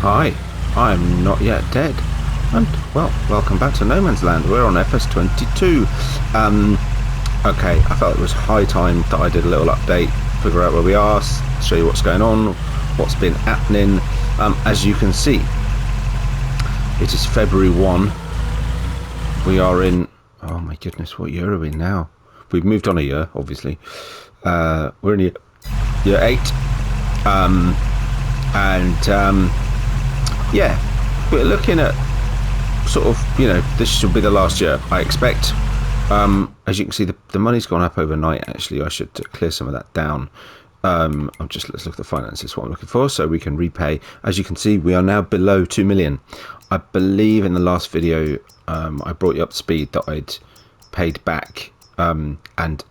Hi, I'm Not Yet Dead, and well, welcome back to No Man's Land. We're on FS22. Okay, I felt it was high time that I did a little update, figure out where we are, show you what's going on, what's been happening. As you can see, it is February 1. We are in, oh my goodness, what year are we now? We've moved on a year, obviously. We're in year 8. Yeah, we're looking at sort of, this should be the last year, I expect. As you can see, the money's gone up overnight. Actually, I should clear some of that down. Let's look at the finances, what I'm looking for, so we can repay. As you can see, we are now below 2 million. I believe in the last video, I brought you up to speed that I'd paid back and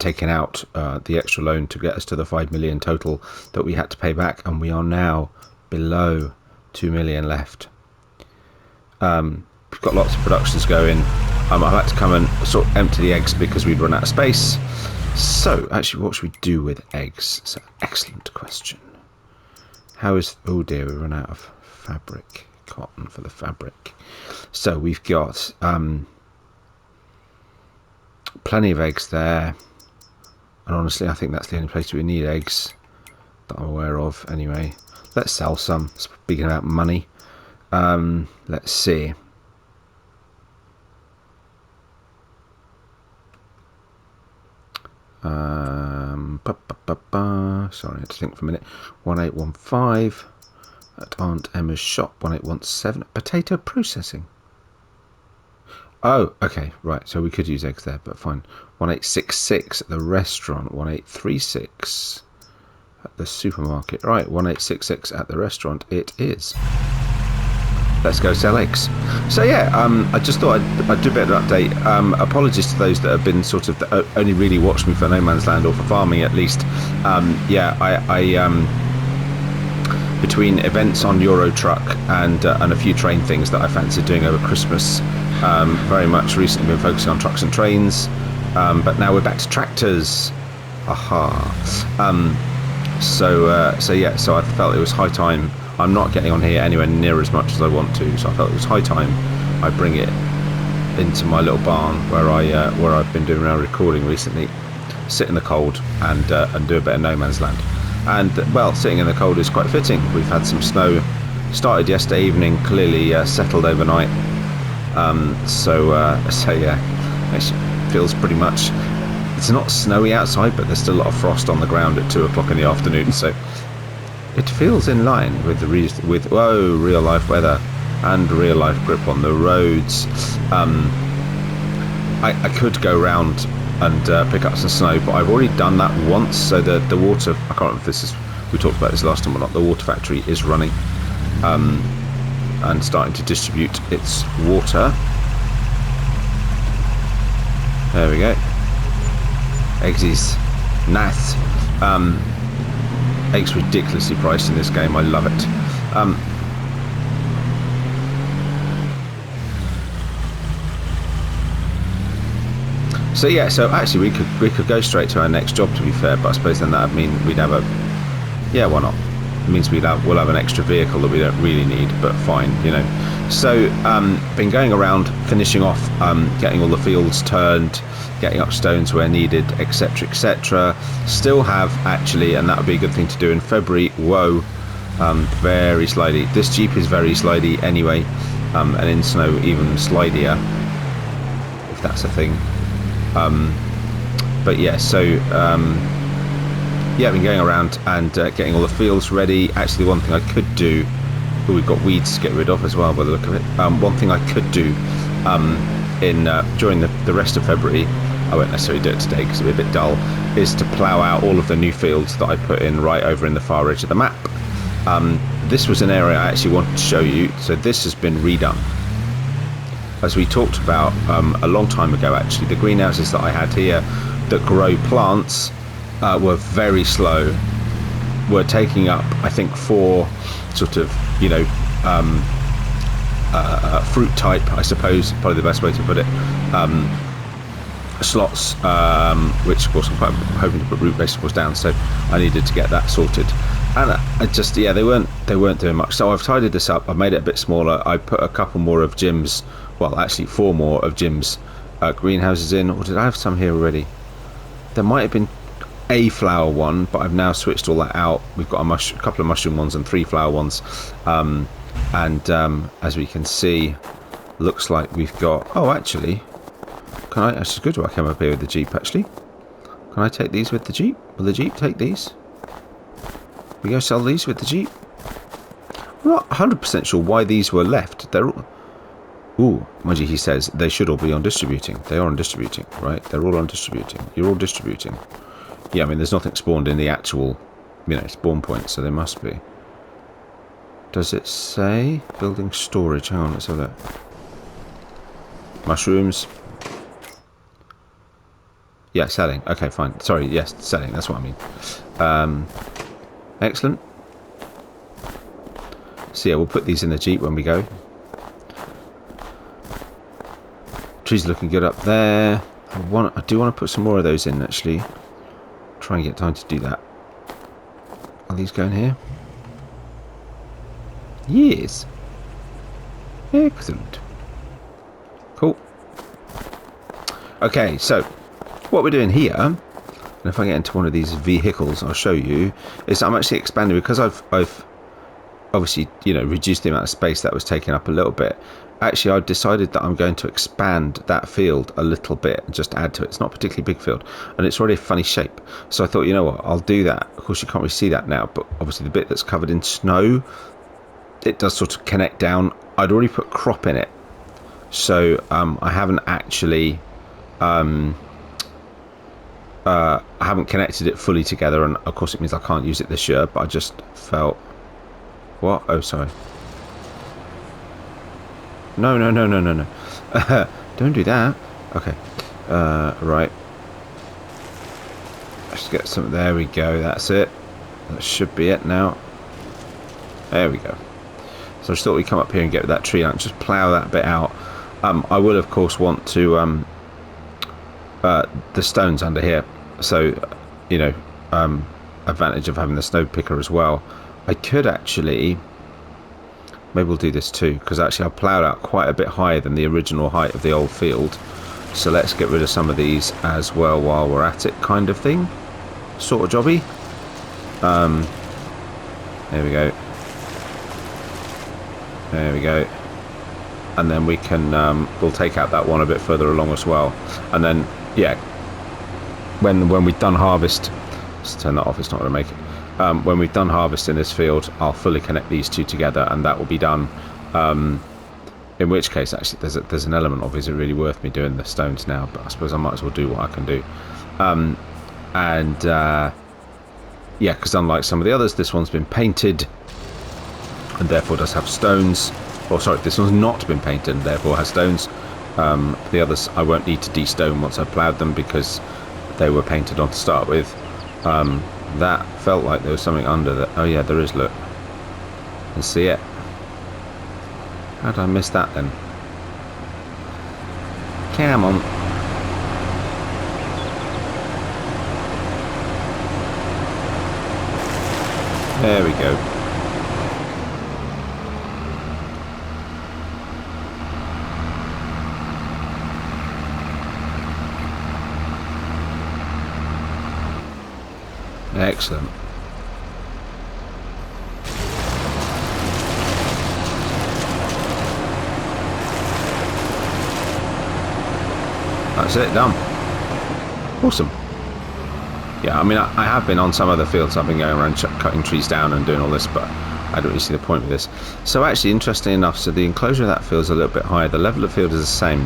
taken out the extra loan to get us to the 5 million total that we had to pay back, and we are now below 2 million left. We've got lots of productions going. I've had to come and sort of empty the eggs because we'd run out of space. So actually, what should we do with eggs? It's an excellent question. How is, oh dear, we run out of fabric, cotton for the fabric. So we've got plenty of eggs there, and honestly I think that's the only place we need eggs that I'm aware of. Anyway, let's sell some. Speaking about money, let's see. Sorry, I had to think for a minute. 1815 at Aunt Emma's shop. 1817 potato processing. Oh, okay, right. So we could use eggs there, but fine. 1866 at the restaurant. 1836 at the supermarket. Right, 1866 at the restaurant. It is. Let's go sell eggs. So yeah, I just thought I'd do a bit of an update. Apologies to those that have been sort of only really watched me for No Man's Land, or for farming at least. Yeah, I between events on Euro Truck and a few train things that I fancied doing over Christmas, very much recently been focusing on trucks and trains, but now we're back to tractors. Aha. So yeah, so I felt it was high time. I'm not getting on here anywhere near as much as I want to, so I felt it was high time I bring it into my little barn where I've been doing our recording recently, sit in the cold and do a bit of No Man's Land. And well, sitting in the cold is quite fitting. We've had some snow, started yesterday evening, clearly settled overnight. So yeah, it feels pretty much. It's not snowy outside, but there's still a lot of frost on the ground at 2 o'clock in the afternoon. So it feels in line with the real life weather and real life grip on the roads. I could go round and pick up some snow, but I've already done that once. So the water, I can't remember if we talked about this last time or not. The water factory is running and starting to distribute its water. There we go. Eggsies, nice. Eggs ridiculously priced in this game. I love it. So yeah, so actually we could go straight to our next job, to be fair, but I suppose then that would mean we'd have yeah, why not? It means we'll have an extra vehicle that we don't really need, but fine, So been going around finishing off, getting all the fields turned, getting up stones where needed, etc, etc. Still have actually, and that would be a good thing to do in February. Whoa, very slidey. This Jeep is very slidey anyway, and in snow even slidier, if that's a thing. But yeah, so yeah, I've been going around and getting all the fields ready. Actually, one thing I could do, we've got weeds to get rid of as well by the look of it. One thing I could do during the rest of February, I won't necessarily do it today because it'll be a bit dull, is to plough out all of the new fields that I put in right over in the far edge of the map. This was an area I actually wanted to show you. So this has been redone. As we talked about a long time ago, actually, the greenhouses that I had here that grow plants were very slow, were taking up, I think, 4 sort of, fruit type, I suppose, probably the best way to put it, slots, which of course I'm quite hoping to put root vegetables down, so I needed to get that sorted. And I just, yeah, they weren't doing much. So I've tidied this up. I've made it a bit smaller. I put a couple more of Jim's, well, actually 4 more of Jim's greenhouses in. Or did I have some here already? There might have been a flower one, but I've now switched all that out. We've got a couple of mushroom ones and 3 flower ones. As we can see, looks like we've got, oh, actually, can I, that's good. I came up here with the Jeep, actually. Can I take these with the Jeep? Will the Jeep take these? We go sell these with the Jeep. I'm not 100% sure why these were left. They're all... Ooh, mind you, he says they should all be on distributing. They are on distributing, right? They're all on distributing. You're all distributing. Yeah, I mean, there's nothing spawned in the actual, you know, spawn point, so there must be. Does it say building storage? Hang on, let's have a look. Mushrooms. Yeah, selling. Okay, fine. Sorry, yes, selling. That's what I mean. Excellent. So yeah, we'll put these in the Jeep when we go. Trees looking good up there. I do want to put some more of those in, actually. Try and get time to do that. Are these going here? Yes. Excellent. Cool. Okay, so what we're doing here, and if I get into one of these vehicles, I'll show you, is I'm actually expanding because I've obviously, you know, reduced the amount of space that was taken up a little bit. Actually, I've decided that I'm going to expand that field a little bit and just add to it. It's not a particularly big field, and it's already a funny shape. So I thought, you know what, I'll do that. Of course, you can't really see that now, but obviously the bit that's covered in snow, it does sort of connect down. I'd already put crop in it, so I haven't actually... I haven't connected it fully together, and of course it means I can't use it this year, but I just felt... What? Oh, sorry. No. Don't do that. Okay. Right. Let's get some... There we go. That's it. That should be it now. There we go. So I just thought we'd come up here and get that tree out and just plough that bit out. I will, of course, want to... the stones under here, so you know, advantage of having the snow picker as well. I could actually, maybe we'll do this too, because actually I ploughed out quite a bit higher than the original height of the old field, so let's get rid of some of these as well while we're at it, kind of thing, sort of jobby. There we go, and then we can we'll take out that one a bit further along as well, and then yeah, when we've done harvest, let's turn that off, it's not going to make it. When we've done harvest in this field, I'll fully connect these two together, and that will be done. In which case, actually, there's an element of, is it really worth me doing the stones now? But I suppose I might as well do what I can do. Yeah, because unlike some of the others, this one's been painted, and therefore does have stones. Or sorry, this one's not been painted, and therefore has stones. The others I won't need to de-stone once I've ploughed them because they were painted on to start with. That felt like there was something under that. Oh yeah, there is, look. You can see it. How did I miss that then? Come on. There we go. Excellent. That's it, done. Awesome. Yeah, I mean, I have been on some other fields. I've been going around cutting trees down and doing all this, but I don't really see the point with this. So actually, interestingly enough, so the enclosure of that field is a little bit higher. The level of field is the same.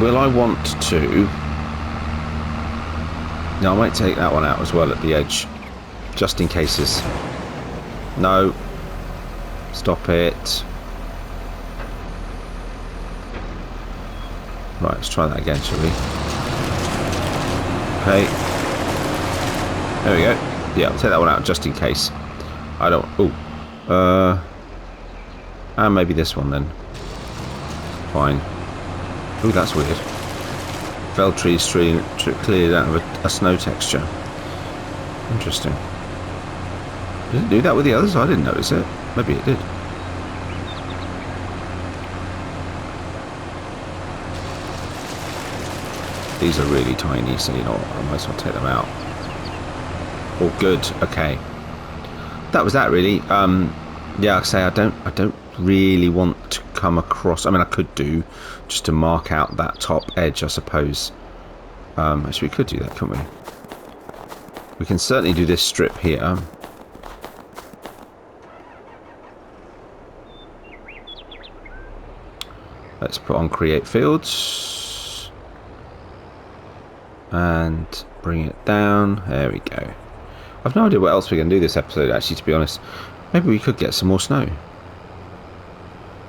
Will I want to... No, I might take that one out as well at the edge, just in cases. No. Stop it. Right, let's try that again, shall we? Okay. There we go. Yeah, I'll take that one out just in case. I don't... Ooh. And maybe this one then. Fine. Ooh, that's weird. Felled trees cleared out of a snow texture. Interesting. Did it do that with the others? I didn't notice it. Maybe it did. These are really tiny, so you know what, I might as well take them out. Oh, good. Okay. That was that, really. Yeah, like I say, I don't really want to come across. I mean, I could do just to mark out that top edge, I suppose. Actually, we could do that, couldn't we? We can certainly do this strip here. Let's put on create fields and bring it down. There we go. I've no idea what else we can do this episode, actually, to be honest. Maybe we could get some more snow.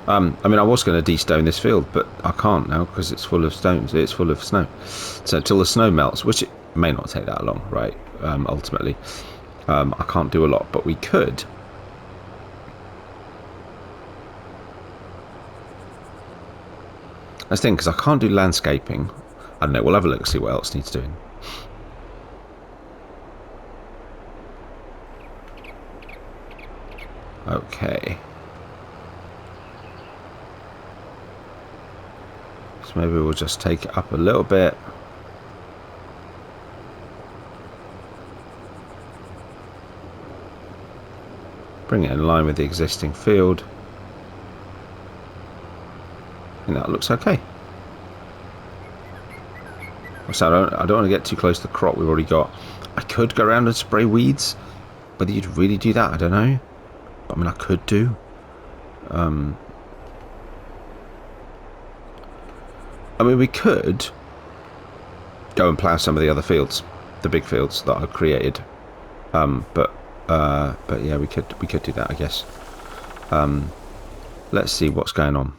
I mean, I was going to de-stone this field, but I can't now because it's full of stones. It's full of snow. So till the snow melts, which it may not take that long, right? Ultimately, I can't do a lot, but we could. That's the thing, because I can't do landscaping. I don't know. We'll have a look, see what else needs doing. Okay. So maybe we'll just take it up a little bit. Bring it in line with the existing field. And that looks okay. So I don't want to get too close to the crop we've already got. I could go around and spray weeds. Whether you'd really do that, I don't know. But I mean, I could do. I mean, we could go and plough some of the other fields, the big fields that I've created. But yeah, we could do that, I guess. Let's see what's going on.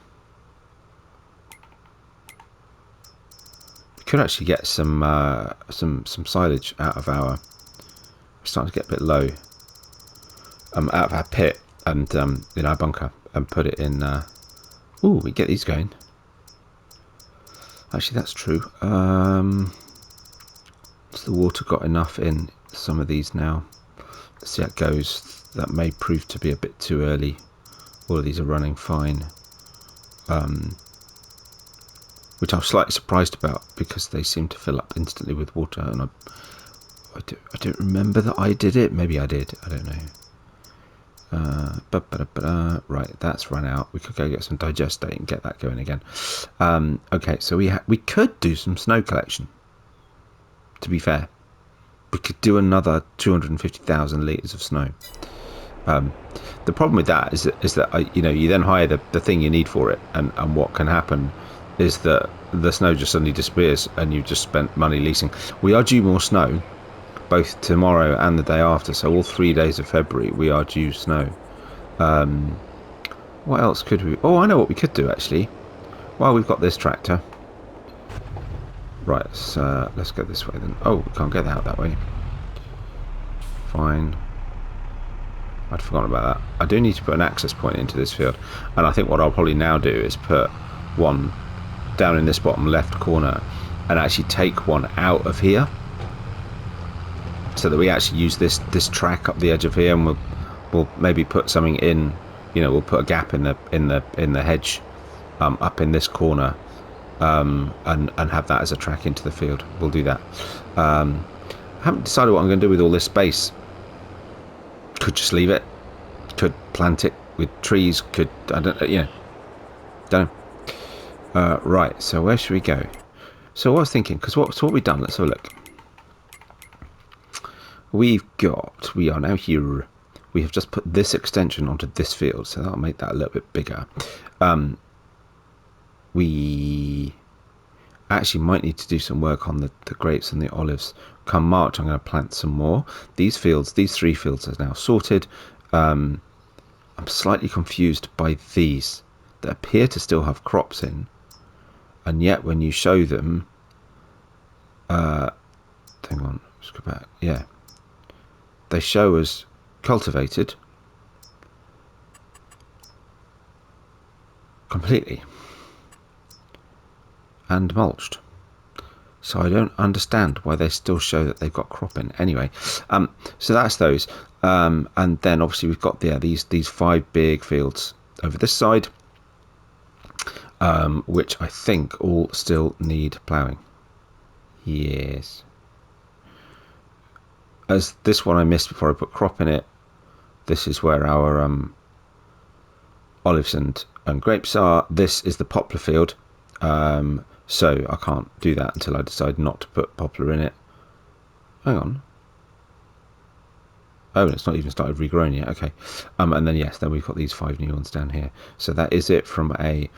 We could actually get some silage out of our. We're starting to get a bit low. Out of our pit and in our bunker and put it in. Ooh, we get these going. Actually, that's true. Has the water got enough in some of these now? Let's see how it goes. That may prove to be a bit too early. All of these are running fine. Which I'm slightly surprised about because they seem to fill up instantly with water, and I don't remember that I did it. Maybe I did. I don't know. Right, that's run out. We could go get some digestate and get that going again. Okay, so we could do some snow collection. To be fair, we could do another 250,000 litres of snow. The problem with that is that you then hire the thing you need for it, and what can happen is that the snow just suddenly disappears and you've just spent money leasing. We are due more snow, both tomorrow and the day after, so all 3 days of February we are due snow. What else could we... Oh, I know what we could do, actually. Well, we've got this tractor. Right, so let's go this way then. Oh, we can't get out that way. Fine. I'd forgotten about that. I do need to put an access point into this field, and I think what I'll probably now do is put one down in this bottom left corner and actually take one out of here, so that we actually use this track up the edge of here, and we'll maybe put something in. We'll put a gap in the hedge up in this corner, and have that as a track into the field. We'll do that. I haven't decided what I'm going to do with all this space. Could just leave it. Could plant it with trees. Could don't know. Right. So where should we go? So I was thinking, because what we've done. Let's have a look. We are now here. We have just put this extension onto this field, so that'll make that a little bit bigger. We actually might need to do some work on the grapes and the olives. Come March, I'm going to plant some more. These 3 fields are now sorted. I'm slightly confused by these that appear to still have crops in, and yet when you show them, hang on, let's go back. Yeah. They show as cultivated completely and mulched. So I don't understand why they still show that they've got crop in. Anyway, so that's those. And then obviously we've got these 5 big fields over this side, which I think all still need ploughing. Yes. As this one I missed before I put crop in it. This is where our olives and grapes are. This is the poplar field. So I can't do that until I decide not to put poplar in it. Hang on. Oh, it's not even started regrowing yet. Okay. And then yes, then we've got these 5 new ones down here. So that is it from a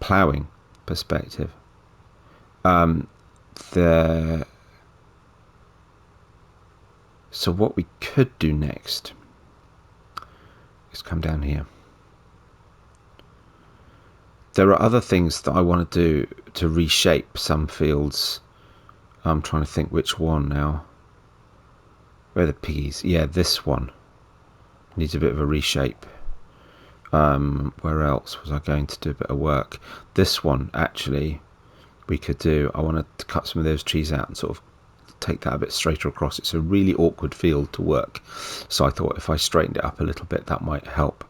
ploughing perspective. So what we could do next is come down here. There are other things that I want to do to reshape some fields. I'm trying to think which one now. Where are the piggies? Yeah, this one needs a bit of a reshape. Where else was I going to do a bit of work? This one, actually, we could do. I want to cut some of those trees out and sort of take that a bit straighter across. It's a really awkward field to work. So I thought if I straightened it up a little bit, that might help.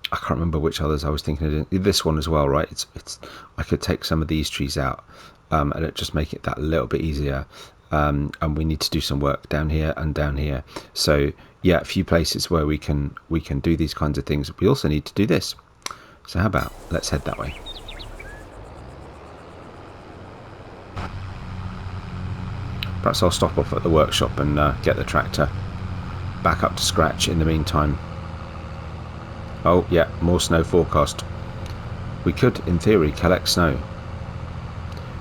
I can't remember which others I was thinking of doing. This one as well, right? It's I could take some of these trees out and it just make it that little bit easier. And we need to do some work down here and down here. So yeah, a few places where we can do these kinds of things. We also need to do this. So how about let's head that way. Perhaps I'll stop off at the workshop and get the tractor back up to scratch in the meantime. Oh yeah, more snow forecast. We could, in theory, collect snow.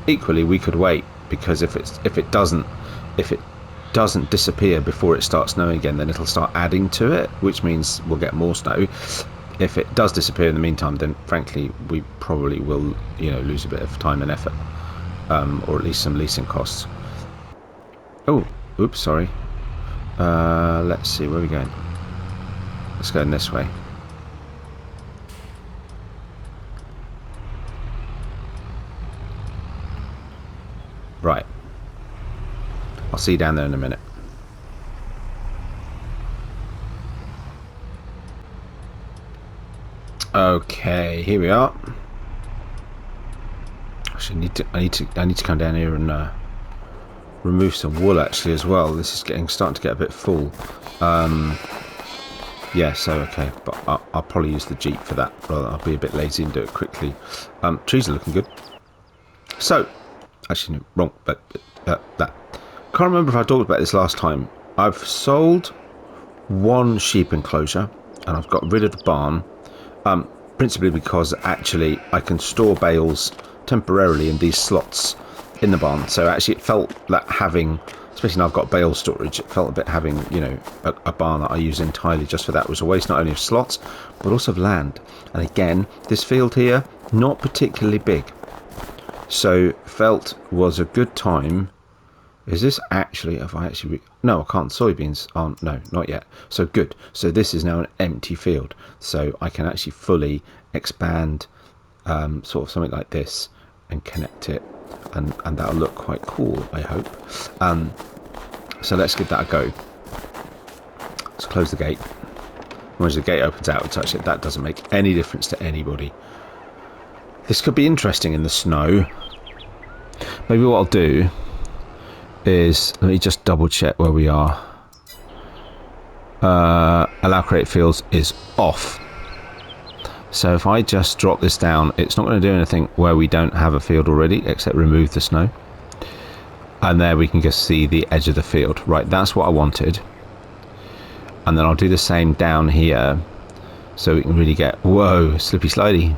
Equally, we could wait, because if it doesn't disappear before it starts snowing again, then it'll start adding to it, which means we'll get more snow. If it does disappear in the meantime, then frankly we probably will, lose a bit of time and effort, or at least some leasing costs. Oh, oops, sorry. Let's see, where are we going? Let's go in this way. Right. I'll see you down there in a minute. Okay, here we are. Actually, I need to come down here and remove some wool actually as well. This is starting to get a bit full. Yeah, so okay, but I'll probably use the Jeep for that. Rather, I'll be a bit lazy and do it quickly. Trees are looking good. So, actually, no, wrong. But that. Can't remember if I talked about this last time. I've sold one sheep enclosure and I've got rid of the barn. Principally because actually I can store bales temporarily in these slots in the barn. So actually it felt that having, especially now I've got bale storage, it felt a bit having, a barn that I use entirely just for that was a waste not only of slots, but also of land. And again, this field here, not particularly big. So felt was a good time. Is this actually, no, I can't, soybeans aren't, no, not yet. So good. So this is now an empty field. So I can actually fully expand sort of something like this and connect it. And that'll look quite cool, I hope. So let's give that a go. Let's close the gate. When the gate opens out, touch it, that doesn't make any difference to anybody. This could be interesting in the snow. Maybe what I'll do is, let me just double check where we are. Allow create fields is off. So if I just drop this down, it's not going to do anything where we don't have a field already, except remove the snow. And there we can just see the edge of the field. Right, that's what I wanted. And then I'll do the same down here, so we can really get, whoa, slippy slidey.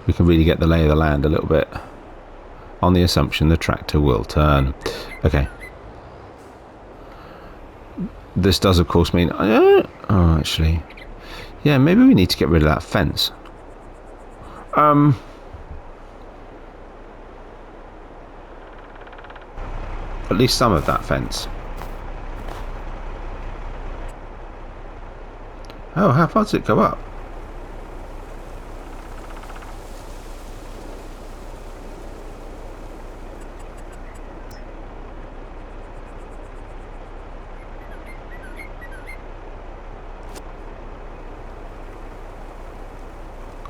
We can really get the lay of the land a little bit. On the assumption the tractor will turn. Okay. This does of course mean, oh actually, yeah, maybe we need to get rid of that fence. At least some of that fence. Oh, how far does it go up?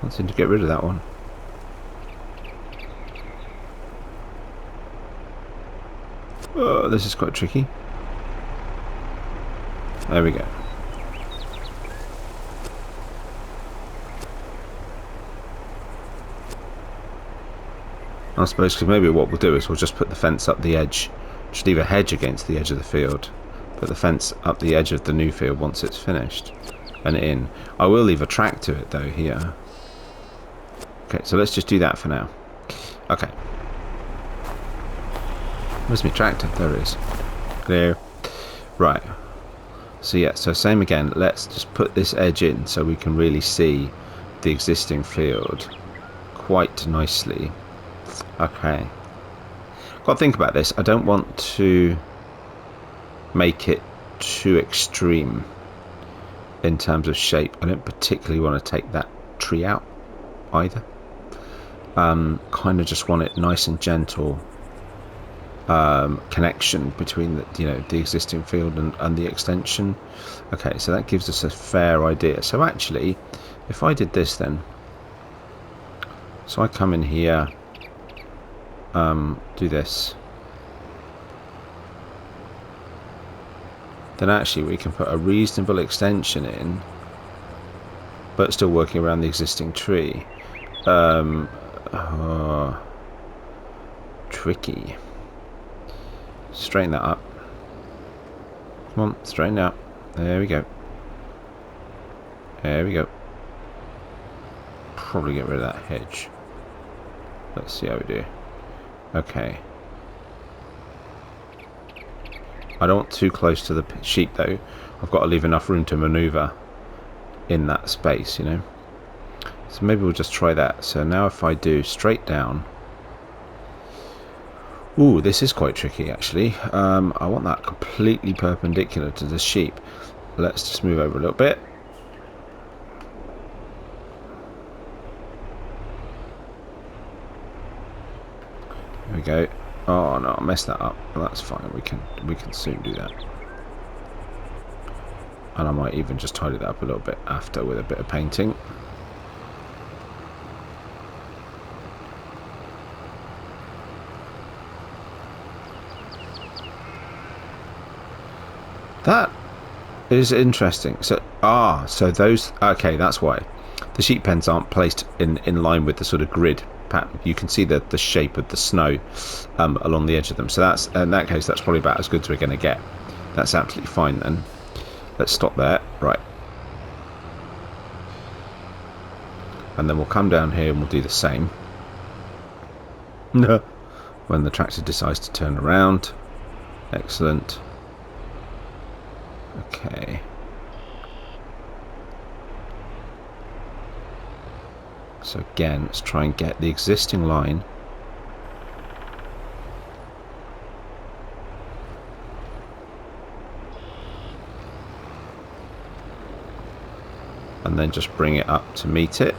Can't seem to get rid of that one. Oh, this is quite tricky. There we go. I suppose because maybe what we'll do is we'll just put the fence up the edge. Just leave a hedge against the edge of the field. Put the fence up the edge of the new field once it's finished. And in. I will leave a track to it though here. Okay, so let's just do that for now. Okay. Where's my tractor? There it is. Clear. Right. So yeah, so same again. Let's just put this edge in so we can really see the existing field quite nicely. Okay. Got to think about this. I don't want to make it too extreme in terms of shape. I don't particularly want to take that tree out either. Kind of just want it nice and gentle. Connection between the existing field and the extension. Okay, so that gives us a fair idea. So actually, if I did this then, so I come in here, do this, then actually we can put a reasonable extension in, but still working around the existing tree. Tricky. Straighten that up. Come on, straighten out. There we go. There we go. Probably get rid of that hedge. Let's see how we do. Okay. I don't want too close to the sheep though. I've got to leave enough room to maneuver in that space, you know. So maybe we'll just try that. So now if I do straight down. Ooh, this is quite tricky actually. I want that completely perpendicular to the sheep. Let's just move over a little bit. There we go. Oh no, I messed that up. Well, that's fine. We can soon do that. And I might even just tidy that up a little bit after with a bit of painting. That is interesting. So those, okay, that's why the sheep pens aren't placed in line with the sort of grid pattern. You can see the shape of the snow along the edge of them. So that's, in that case, that's probably about as good as we're going to get. That's absolutely fine then. Let's stop there. Right. And then we'll come down here and we'll do the same. When the tractor decides to turn around. Excellent. Okay. So again, let's try and get the existing line and then just bring it up to meet it.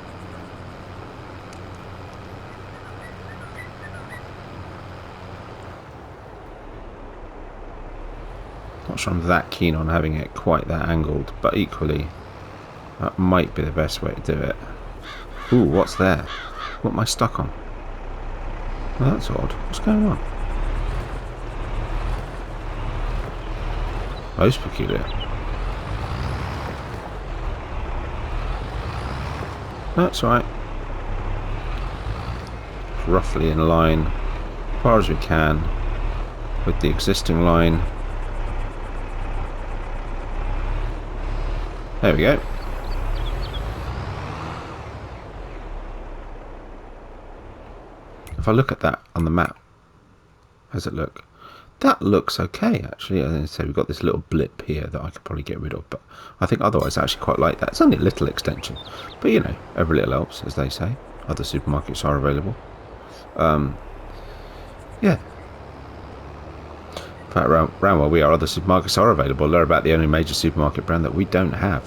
Not sure I'm that keen on having it quite that angled, but equally that might be the best way to do it. Ooh, what's there? What am I stuck on? Well, that's odd. What's going on? Most peculiar. That's right. Roughly in line, as far as we can, with the existing line. There we go. If I look at that on the map, how does it look? That looks okay actually. So we've got this little blip here that I could probably get rid of, but I think otherwise I actually quite like that. It's only a little extension, but you know, every little helps, as they say. Other supermarkets are available. Yeah. In fact, around where we are, other supermarkets are available. They're about the only major supermarket brand that we don't have.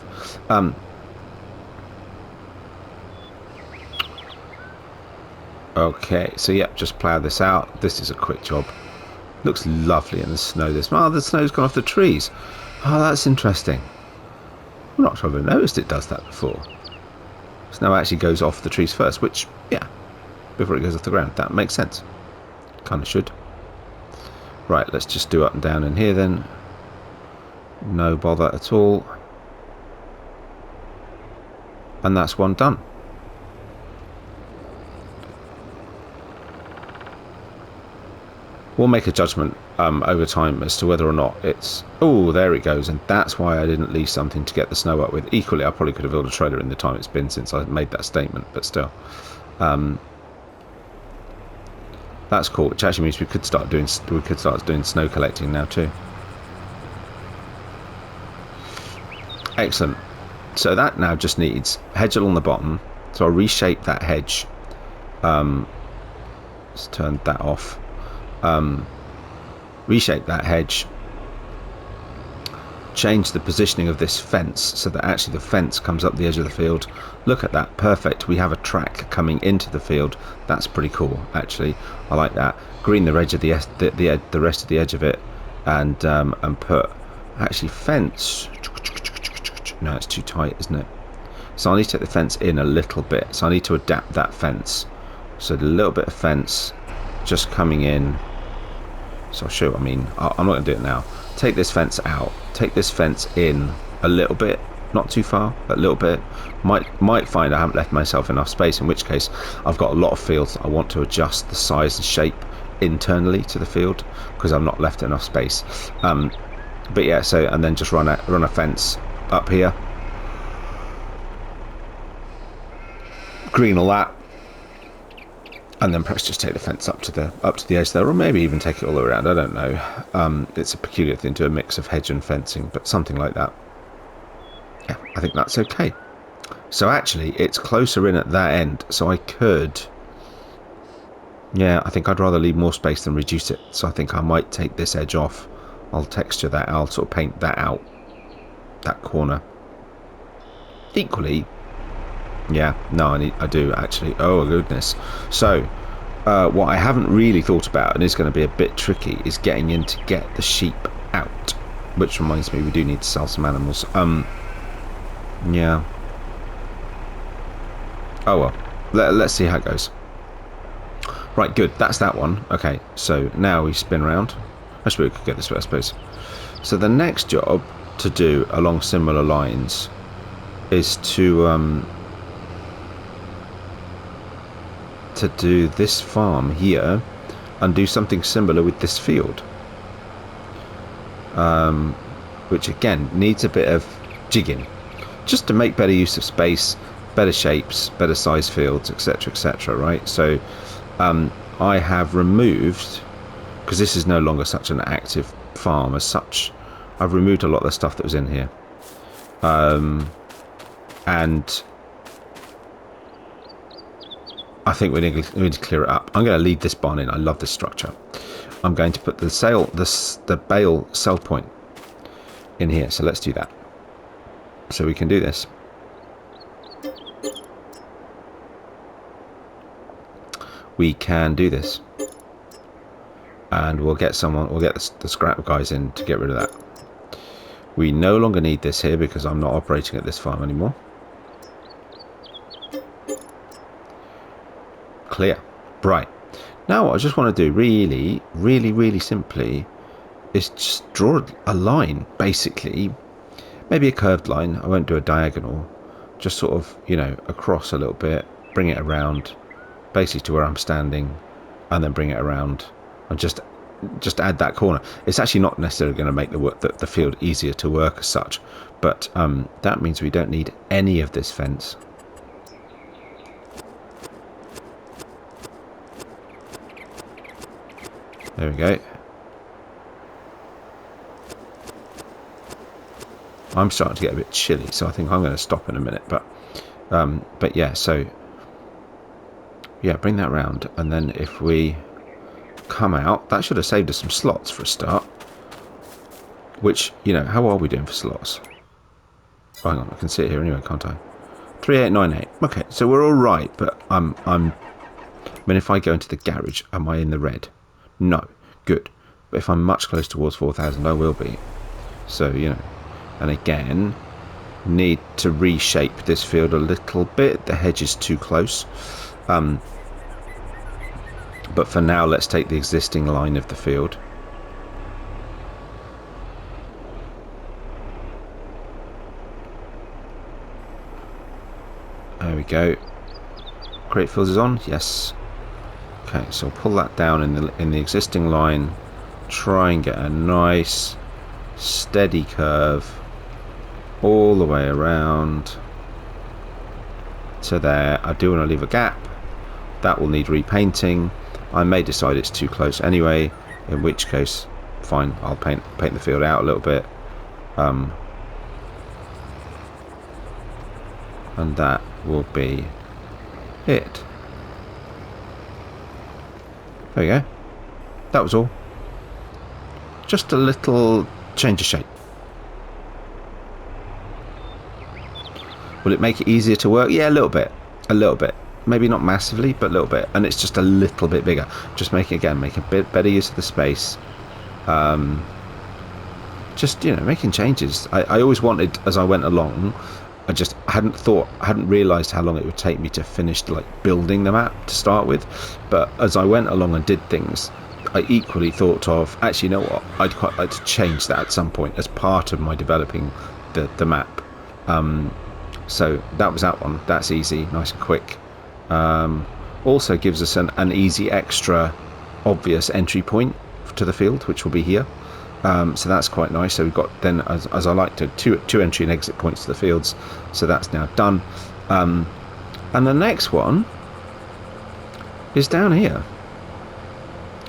Okay, so yeah, just plough this out. This is a quick job. Looks lovely in the snow. The snow's gone off the trees. Oh, that's interesting. I'm not sure I've ever noticed it does that before. Snow actually goes off the trees first, which, yeah, before it goes off the ground. That makes sense. Kind of should. Right, let's just do up and down in here then. No bother at all. And that's one done. We'll make a judgment over time as to whether or not it's... Oh, there it goes. And that's why I didn't leave something to get the snow up with. Equally, I probably could have built a trailer in the time it's been since I made that statement, but still. That's cool, which actually means we could start doing snow collecting now too. Excellent. So that now just needs hedge along the bottom. So I'll reshape that hedge. Let's turn that off. Reshape that hedge. Change the positioning of this fence so that actually the fence comes up the edge of the field. Look at that, perfect. We have a track coming into the field. That's pretty cool, actually. I like that. Green the edge of the rest of the edge of it, and put actually fence. No, it's too tight, isn't it? So I need to take the fence in a little bit. So I need to adapt that fence. So a little bit of fence just coming in. So I'll show you what I mean. I'm not going to do it now. Take this fence out. Take this fence in a little bit. Not too far, but a little bit. Might find I haven't left myself enough space, in which case I've got a lot of fields I want to adjust the size and shape internally to the field because I've not left enough space. But yeah, so and then just run a fence up here. Green all that. And then perhaps just take the fence up to the edge there, or maybe even take it all the way around. I don't know. It's a peculiar thing to a mix of hedge and fencing, but something like that. Yeah, I think that's okay. So actually, it's closer in at that end, so I could. Yeah, I think I'd rather leave more space than reduce it. So I think I might take this edge off. I'll texture that. I'll sort of paint that out. That corner. Equally. Yeah, no, I do actually. Oh goodness. So what I haven't really thought about, and is going to be a bit tricky, is getting in to get the sheep out. Which reminds me, we do need to sell some animals. Yeah. Oh well. Let's see how it goes. Right, good. That's that one. Okay, so now we spin around. Actually, we could get this way, I suppose. So the next job to do along similar lines is to do this farm here and do something similar with this field, which again needs a bit of jigging just to make better use of space, better shapes, better size fields, etc, right? So I have removed, because this is no longer such an active farm as such, I've removed a lot of the stuff that was in here, and I think we need to clear it up. I'm going to leave this barn in. I love this structure. I'm going to put the bale sell point in here. So let's do that. So we can do this. We can do this. And we'll get the scrap guys in to get rid of that. We no longer need this here because I'm not operating at this farm anymore. Clear. Right. Now what I just want to do really simply is just draw a line, basically. Maybe a curved line. I won't do a diagonal. Just sort of, you know, across a little bit, bring it around basically to where I'm standing, and then bring it around and just add that corner. It's actually not necessarily going to make the field easier to work as such, but that means we don't need any of this fence. There we go. I'm starting to get a bit chilly, so I think I'm going to stop in a minute. But yeah, so yeah, bring that round, and then if we come out, that should have saved us some slots for a start. Which, you know, how are we doing for slots? Oh, hang on, I can see it here anyway, can't I? 3898. Okay, so we're all right, but I mean, if I go into the garage, am I in the red? No. Good. But if I'm much closer towards 4,000, I will be. So, you know. And again, need to reshape this field a little bit. The hedge is too close. But for now, let's take the existing line of the field. There we go. Great fields is on. Yes. Okay, so I'll pull that down in the existing line. Try and get a nice steady curve all the way around to there. I do want to leave a gap. That will need repainting. I may decide it's too close anyway, in which case, fine, I'll paint the field out a little bit. And that will be it. There you go. That was all. Just a little change of shape. Will it make it easier to work? Yeah, a little bit. A little bit. Maybe not massively, but a little bit. And it's just a little bit bigger. Just make a bit better use of the space. Just, you know, making changes. I always wanted, as I went along, I hadn't realised how long it would take me to finish like building the map to start with. But as I went along and did things, I equally thought of, actually, you know what, I'd quite like to change that at some point as part of my developing the map. So that was that one. That's easy, nice and quick. Also gives us an easy, extra, obvious entry point to the field, which will be here. So that's quite nice. So we've got then, as I like to, two entry and exit points to the fields. So that's now done. And the next one is down here.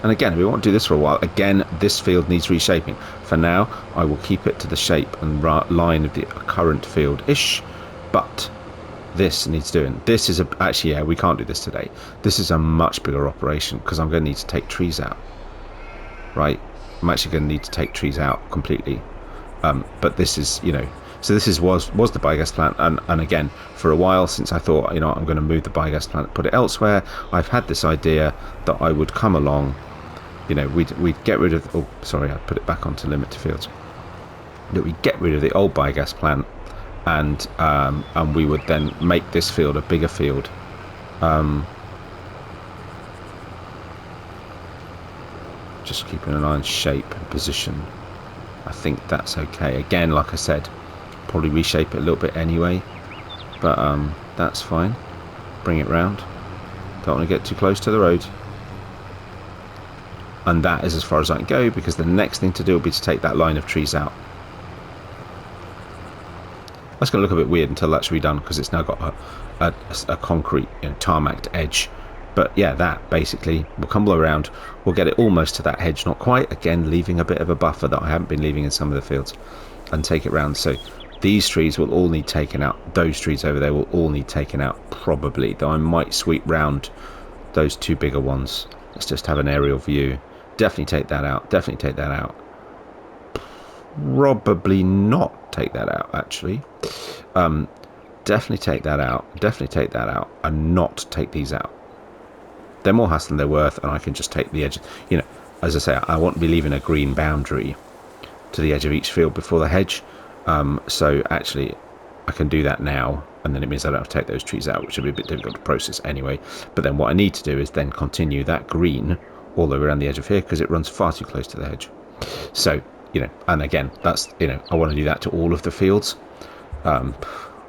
And again, we won't do this for a while. Again, this field needs reshaping. For now, I will keep it to the shape and line of the current field-ish. But this needs doing. This is actually, yeah, we can't do this today. This is a much bigger operation because I'm going to need to take trees out. Right? I'm actually going to need to take trees out completely. But this is, you know, so this was the biogas plant, and again, for a while since I thought, you know, I'm going to move the biogas plant, put it elsewhere. I've had this idea that I would come along, you know, we'd get rid of, oh sorry, I put it back onto limit to fields, that we'd get rid of the old biogas plant, and we would then make this field a bigger field. Just keeping an eye on shape and position. I think that's okay. Again, like I said, probably reshape it a little bit anyway, but that's fine. Bring it round. Don't want to get too close to the road. And that is as far as I can go, because the next thing to do will be to take that line of trees out. That's going to look a bit weird until that's redone, because it's now got a concrete, you know, tarmacked edge. But yeah, that basically will come around. We'll get it almost to that hedge, not quite. Again, leaving a bit of a buffer that I haven't been leaving in some of the fields, and take it round. So these trees will all need taken out. Those trees over there will all need taken out, probably. Though I might sweep round those two bigger ones. Let's just have an aerial view. Definitely take that out. Definitely take that out. Probably not take that out, actually. Definitely take that out. Definitely take that out, and not take these out. They're more hassle than they're worth, and I can just take the edge. You know, as I say, I want to be leaving a green boundary to the edge of each field before the hedge. So actually, I can do that now, and then it means I don't have to take those trees out, which will be a bit difficult to process anyway. But then what I need to do is then continue that green all the way around the edge of here, because it runs far too close to the hedge. So, you know, and again, that's, you know, I want to do that to all of the fields.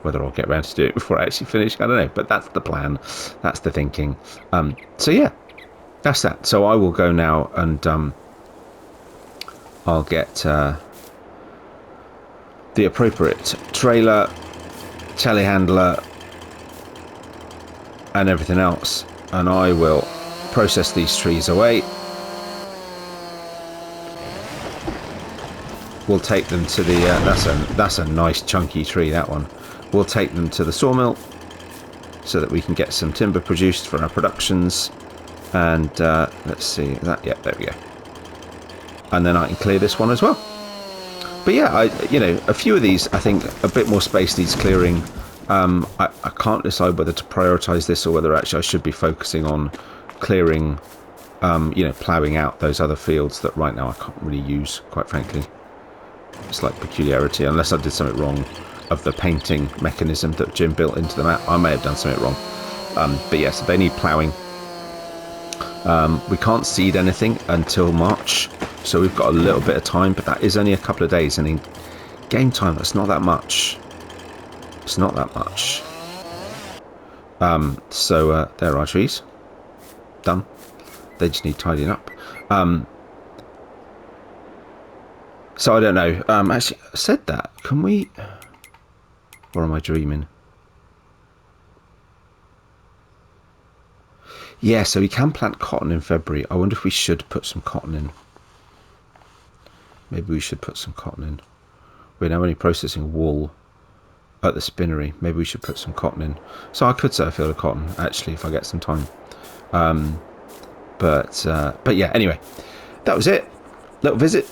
Whether I'll get around to do it before I actually finish, I don't know. But that's the plan. That's the thinking. So yeah, that's that. So I will go now, and I'll get the appropriate trailer, telehandler, and everything else, and I will process these trees away. We'll take them to the that's a nice chunky tree, that one. We'll take them to the sawmill so that we can get some timber produced for our productions. And let's see that. Yeah, there we go. And then I can clear this one as well. But yeah, you know, a few of these, I think a bit more space needs clearing. I can't decide whether to prioritize this or whether actually I should be focusing on clearing, you know, ploughing out those other fields that right now I can't really use, quite frankly. It's like peculiarity, unless I did something wrong. of the painting mechanism that Jim built into the map. I may have done something wrong. But yes, they need ploughing. We can't seed anything until March, so we've got a little bit of time, but that is only a couple of days, and in game time, that's not that much. It's not that much. So there are our trees. Done. They just need tidying up. So I don't know. Actually, I said that. Can we... Or am I dreaming? Yeah, so we can plant cotton in February. I wonder if we should put some cotton in. Maybe we should put some cotton in. We're now only processing wool at the spinnery. Maybe we should put some cotton in. So I could sow a field of cotton, actually, if I get some time. But yeah, anyway, that was it. Little visit,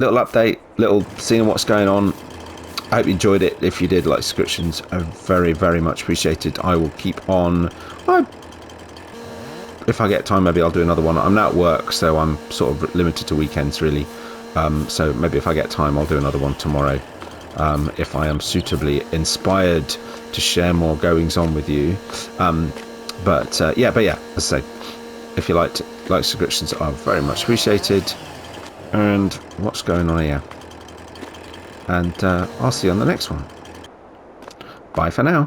little update, little seeing what's going on. I hope you enjoyed it. If you did, like subscriptions are very, very much appreciated. I will keep on. If I get time, maybe I'll do another one. I'm now at work, so I'm sort of limited to weekends, really. So maybe if I get time, I'll do another one tomorrow. If I am suitably inspired to share more goings on with you. But yeah, as I say, if you like subscriptions are very much appreciated. And what's going on here? And I'll see you on the next one. Bye for now.